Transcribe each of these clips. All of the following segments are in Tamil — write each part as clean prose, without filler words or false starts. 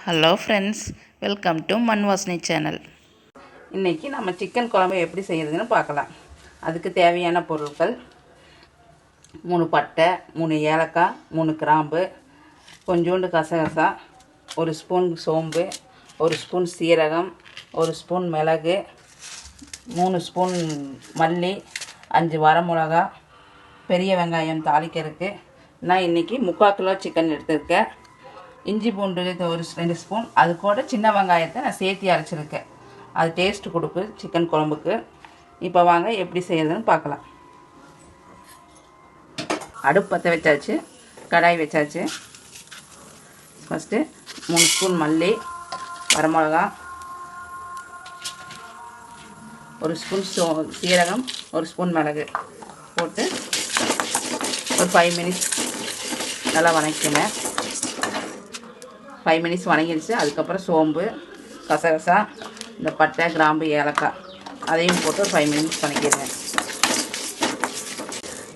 ஹலோ ஃப்ரெண்ட்ஸ், வெல்கம் டு மண் வாசனை சேனல். இன்றைக்கி நம்ம சிக்கன் குழம்பு எப்படி செய்கிறதுன்னு பார்க்கலாம். அதுக்கு தேவையான பொருட்கள் 3 பட்டை, 3 ஏலக்காய், 3 கிராம்பு, கொஞ்சோண்டு கசகசா, 1 ஸ்பூன் சோம்பு, 1 ஸ்பூன் சீரகம், 1 ஸ்பூன் மிளகு, 3 ஸ்பூன் மல்லி, 5 வரமிளகா, பெரிய வெங்காயம் தாளிக்கிறதுக்கு. நான் இன்றைக்கி 3/4 கிலோ சிக்கன் எடுத்துருக்கேன். இஞ்சி பூண்டு 2 ஸ்பூன், அது கூட சின்ன வெங்காயத்தை நான் சேர்த்து அரைச்சிருக்கேன். அது டேஸ்ட்டு கொடுக்கும் சிக்கன் குழம்புக்கு. இப்போ வாங்க எப்படி செய்யறதுன்னு பார்க்கலாம். அடுப்பு பற்ற வச்சாச்சு, கடாய் வச்சாச்சு. ஃபஸ்ட்டு 3 ஸ்பூன் மல்லி, வரமிளகா, 1 ஸ்பூன் சீரகம், 1 ஸ்பூன் மிளகு போட்டு ஒரு 5 மினிட்ஸ் நல்லா வதக்கினேன். 5 மினிட்ஸ் வதங்கிடுச்சு. அதுக்கப்புறம் சோம்பு, கசகசா, இந்த பட்டை, கிராம்பு, ஏலக்காய் அதையும் போட்டு ஒரு 5 மினிட்ஸ் வதக்கிடுங்க.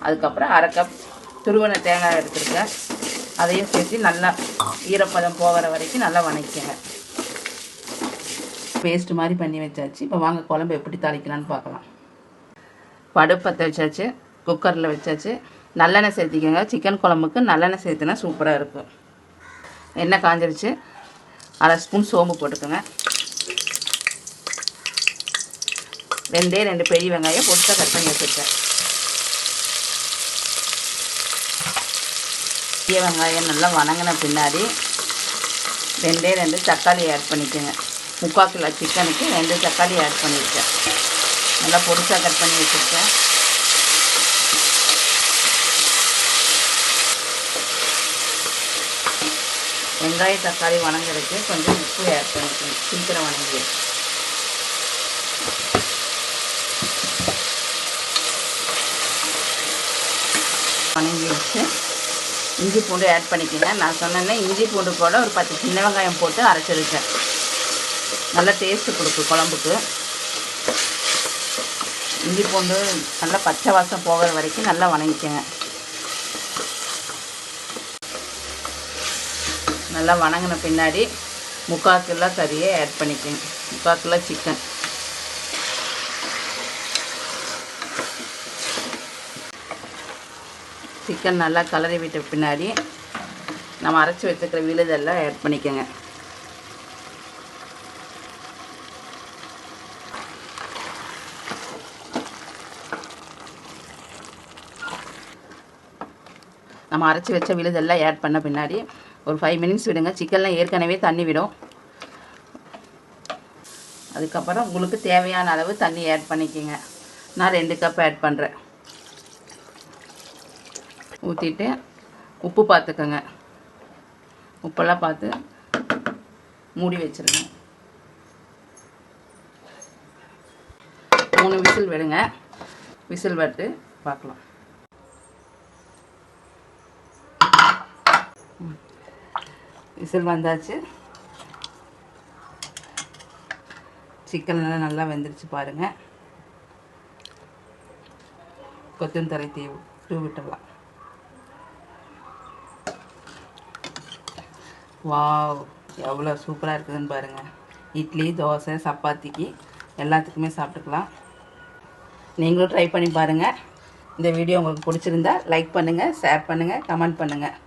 அதுக்கப்புறம் 1/2 கப் துருவன தேங்காய் எடுத்துருக்கேன். அதையும் சேர்த்து நல்லா ஈரப்பதம் போகிற வரைக்கும் நல்லா வதக்கிங்க. பேஸ்ட் மாதிரி பண்ணி வச்சாச்சு. இப்போ வாங்க குழம்பு எப்படி தாளிக்கலான்னு பார்க்கலாம். அடுப்பு பற்ற வச்சாச்சு, குக்கரில் வச்சாச்சு. நல்லெண்ணெய் சேர்த்திக்கோங்க. சிக்கன் குழம்புக்கு நல்லெண்ணெய் சேர்த்துனா சூப்பராக இருக்கும். எண்ணெய் காஞ்சிருச்சு. 1/2 ஸ்பூன் சோம்பு போட்டுக்கோங்க. 2 பெரிய வெங்காயம் பொடிசாக கட் பண்ணி வச்சுருக்கேன். பெரிய வெங்காயம் நல்லா வதங்கின பின்னாடி 2 தக்காளி ஆட் பண்ணிக்கோங்க. 3/4 கிலோ சிக்கனுக்கு 2 தக்காளி ஆட் பண்ணியிருக்கேன். நல்லா பொடிசாக கட் பண்ணி வச்சுருக்கேன். வெங்காய தக்காளி வதங்கிறதுக்கு கொஞ்சம் உப்பு ஆட் பண்ணிக்கணும். சீக்கிரம் வதங்கி வச்சு இஞ்சி பூண்டு ஆட் பண்ணிக்கோங்க. நான் சொன்னேன்னா இஞ்சி பூண்டு கூட ஒரு 10 சின்ன வெங்காயம் போட்டு அரைச்சிருக்கேன். நல்லா டேஸ்ட்டு கொடுக்கும் குழம்புக்கு. இஞ்சி பூண்டு நல்லா பச்சை வாசம் போகிற வரைக்கும் நல்லா வதங்கிக்கோங்க. நல்லா வதங்கின பின்னாடி 3/4 கிலோ கறியை ஆட் பண்ணிக்கோங்க. 3/4 கிலோ சிக்கன். சிக்கன் நல்லா கலரி விட்ட பின்னாடி நம்ம அரைச்சி வச்சுக்கிற விழுதெல்லாம் ஆட் பண்ணிக்கோங்க. நம்ம அரைச்சி வச்ச விழுதெல்லாம் ஆட் பண்ண பின்னாடி ஒரு 5 மினிட்ஸ் விடுங்க. சிக்கன்லாம் ஏற்கனவே தண்ணி விடும். அதுக்கப்புறம் உங்களுக்கு தேவையான அளவு தண்ணி ஆட் பண்ணிக்கோங்க. நான் 2 கப் ஆட் பண்ணுறேன். ஊற்றிட்டு உப்பு பார்த்துக்கோங்க. உப்பெல்லாம் பார்த்து மூடி வச்சுருங்க. 3 விசில் விடுங்க. விசில் விட்டு பார்க்கலாம். விசில் வந்தாச்சு. சிக்கன்லாம் நல்லா வெந்துருச்சு பாருங்கள். கொத்தமல்லி தூவி விட்டுடலாம். வாவ், எவ்வளோ சூப்பராக இருக்குதுன்னு பாருங்கள். இட்லி, தோசை, சப்பாத்திக்கு எல்லாத்துக்குமே சாப்பிட்டுக்கலாம். நீங்களும் ட்ரை பண்ணி பாருங்கள். இந்த வீடியோ உங்களுக்கு பிடிச்சிருந்தா லைக் பண்ணுங்கள், ஷேர் பண்ணுங்கள், கமெண்ட் பண்ணுங்கள்.